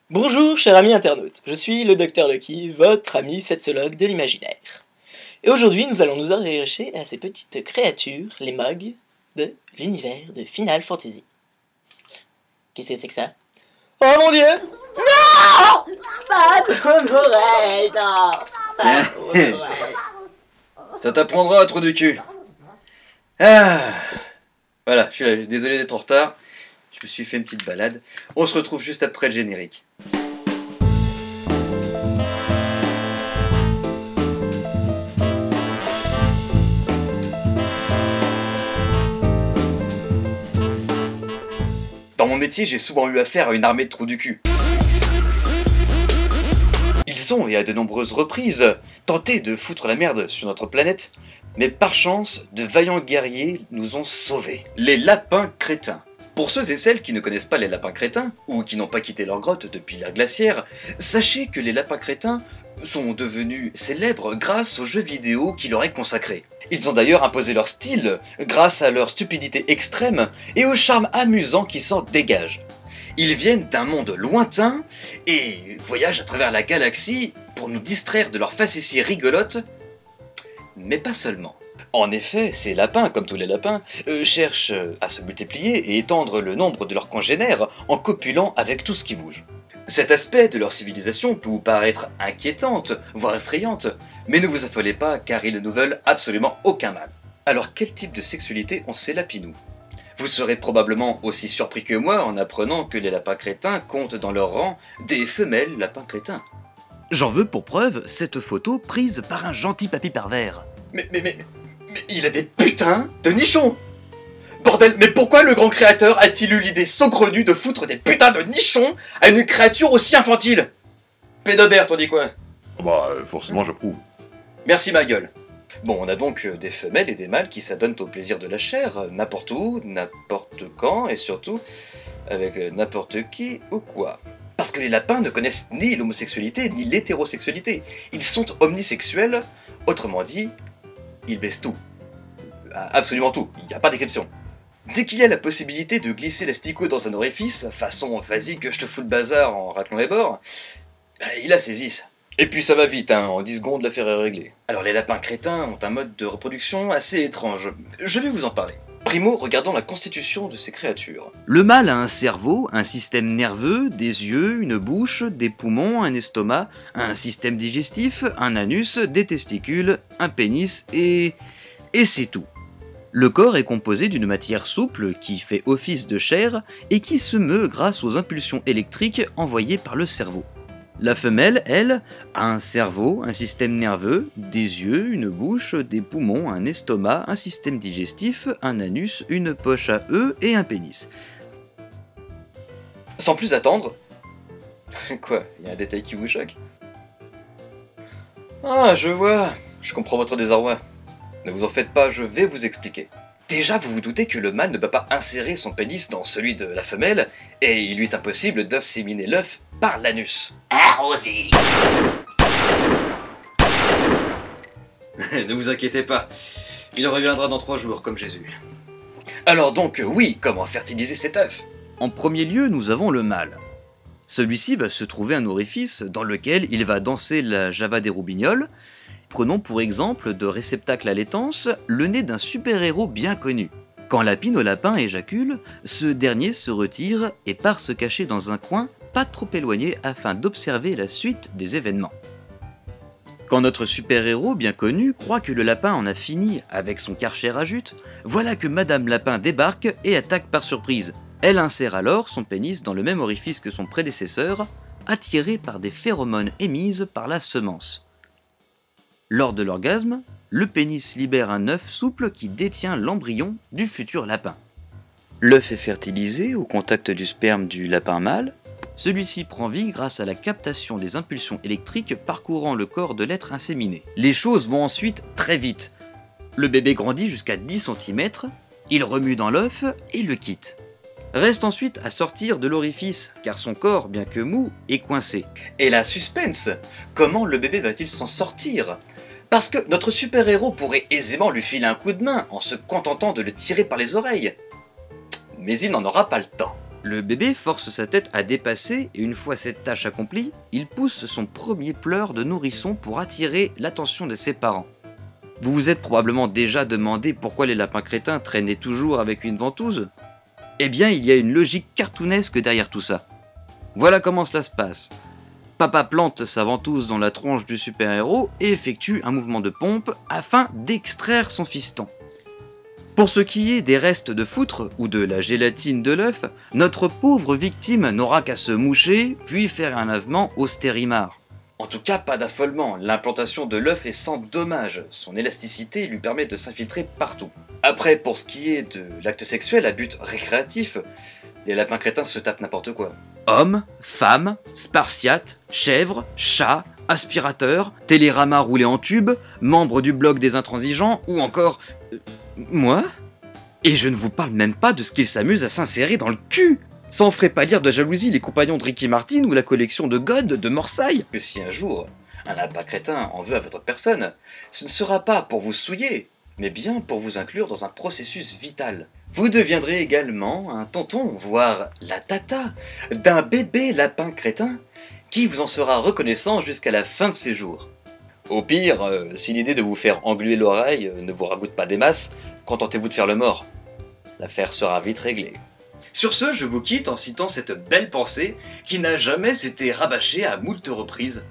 Bonjour, cher ami internaute, je suis le Docteur Lucky, votre ami sexologue de l'imaginaire. Et aujourd'hui, nous allons nous intéresser à ces petites créatures, les Mogs, de l'univers de Final Fantasy. Qu'est-ce que c'est que ça? Oh mon dieu! Non! Pas de mon oreille, non! Pas de mon oreille. Ça t'apprendra, trou de cul. Ah. Voilà, je suis là, désolé d'être en retard. Je me suis fait une petite balade. On se retrouve juste après le générique. Dans mon métier, j'ai souvent eu affaire à une armée de trous du cul. Ils ont, et à de nombreuses reprises, tenté de foutre la merde sur notre planète, mais par chance, de vaillants guerriers nous ont sauvés. Les lapins crétins. Pour ceux et celles qui ne connaissent pas les lapins crétins, ou qui n'ont pas quitté leur grotte depuis l'ère glaciaire, sachez que les lapins crétins sont devenus célèbres grâce aux jeux vidéo qui leur est consacré. Ils ont d'ailleurs imposé leur style grâce à leur stupidité extrême et au charme amusant qui s'en dégage. Ils viennent d'un monde lointain et voyagent à travers la galaxie pour nous distraire de leurs facéties rigolotes, mais pas seulement. En effet, ces lapins, comme tous les lapins, cherchent à se multiplier et étendre le nombre de leurs congénères en copulant avec tout ce qui bouge. Cet aspect de leur civilisation peut vous paraître inquiétante, voire effrayante, mais ne vous affolez pas car ils ne veulent absolument aucun mal. Alors quel type de sexualité ont ces lapinous? Vous serez probablement aussi surpris que moi en apprenant que les lapins crétins comptent dans leur rang des femelles lapins crétins. J'en veux pour preuve cette photo prise par un gentil papy pervers. Mais il a des putains de nichons! Bordel, mais pourquoi le grand créateur a-t-il eu l'idée saugrenue de foutre des putains de nichons à une créature aussi infantile? Pédobert, t'en dis quoi? Bah, forcément, j'approuve. Merci ma gueule. Bon, on a donc des femelles et des mâles qui s'adonnent au plaisir de la chair, n'importe où, n'importe quand, et surtout avec n'importe qui ou quoi. Parce que les lapins ne connaissent ni l'homosexualité ni l'hétérosexualité. Ils sont omnisexuels, autrement dit, ils baissent tout. Absolument tout, il n'y a pas d'exception. Dès qu'il y a la possibilité de glisser l'asticot dans un orifice, façon vas-y que je te fous le bazar en raclant les bords, bah, ils la saisissent. Et puis ça va vite, hein, en 10 secondes l'affaire est réglée. Alors les lapins crétins ont un mode de reproduction assez étrange, je vais vous en parler. Primo, regardons la constitution de ces créatures. Le mâle a un cerveau, un système nerveux, des yeux, une bouche, des poumons, un estomac, un système digestif, un anus, des testicules, un pénis et c'est tout. Le corps est composé d'une matière souple qui fait office de chair et qui se meut grâce aux impulsions électriques envoyées par le cerveau. La femelle, elle, a un cerveau, un système nerveux, des yeux, une bouche, des poumons, un estomac, un système digestif, un anus, une poche à œufs et un pénis. Sans plus attendre... Quoi, il y a un détail qui vous choque? Ah, je vois, je comprends votre désarroi. Ne vous en faites pas, je vais vous expliquer. Déjà, vous vous doutez que le mâle ne peut pas insérer son pénis dans celui de la femelle, et il lui est impossible d'inséminer l'œuf par l'anus. Arrosé. Ne vous inquiétez pas, il reviendra dans 3 jours, comme Jésus. Alors donc, oui, comment fertiliser cet œuf? En premier lieu, nous avons le mâle. Celui-ci va se trouver un orifice dans lequel il va danser la java des roubignoles. Prenons pour exemple de réceptacle à laitance le nez d'un super-héros bien connu. Quand Lapine au lapin éjacule, ce dernier se retire et part se cacher dans un coin pas trop éloigné afin d'observer la suite des événements. Quand notre super-héros bien connu croit que le lapin en a fini avec son karcher à jute, voilà que Madame Lapin débarque et attaque par surprise. Elle insère alors son pénis dans le même orifice que son prédécesseur, attirée par des phéromones émises par la semence. Lors de l'orgasme, le pénis libère un œuf souple qui détient l'embryon du futur lapin. L'œuf est fertilisé au contact du sperme du lapin mâle. Celui-ci prend vie grâce à la captation des impulsions électriques parcourant le corps de l'être inséminé. Les choses vont ensuite très vite. Le bébé grandit jusqu'à 10 cm, il remue dans l'œuf et le quitte. Reste ensuite à sortir de l'orifice, car son corps, bien que mou, est coincé. Et la suspense, comment le bébé va-t-il s'en sortir? Parce que notre super-héros pourrait aisément lui filer un coup de main en se contentant de le tirer par les oreilles. Mais il n'en aura pas le temps. Le bébé force sa tête à dépasser et une fois cette tâche accomplie, il pousse son premier pleur de nourrisson pour attirer l'attention de ses parents. Vous vous êtes probablement déjà demandé pourquoi les lapins crétins traînaient toujours avec une ventouse? Eh bien, il y a une logique cartoonesque derrière tout ça. Voilà comment cela se passe. Papa plante sa ventouse dans la tronche du super-héros et effectue un mouvement de pompe afin d'extraire son fiston. Pour ce qui est des restes de foutre ou de la gélatine de l'œuf, notre pauvre victime n'aura qu'à se moucher puis faire un lavement au Stérimar. En tout cas, pas d'affolement, l'implantation de l'œuf est sans dommage, son élasticité lui permet de s'infiltrer partout. Après, pour ce qui est de l'acte sexuel à but récréatif, les lapins crétins se tapent n'importe quoi. Hommes, femmes, spartiates, chèvres, chats, aspirateurs, télérama roulé en tube, membres du bloc des intransigeants ou encore... moi? Et je ne vous parle même pas de ce qu'ils s'amusent à s'insérer dans le cul! Ça en ferait pas lire de jalousie les compagnons de Ricky Martin ou la collection de God de Morsaille. Que si un jour, un lapin crétin en veut à votre personne, ce ne sera pas pour vous souiller, mais bien pour vous inclure dans un processus vital. Vous deviendrez également un tonton, voire la tata, d'un bébé lapin crétin, qui vous en sera reconnaissant jusqu'à la fin de ses jours. Au pire, si l'idée de vous faire engluer l'oreille ne vous ragoûte pas des masses, contentez-vous de faire le mort. L'affaire sera vite réglée. Sur ce, je vous quitte en citant cette belle pensée qui n'a jamais été rabâchée à moult reprises.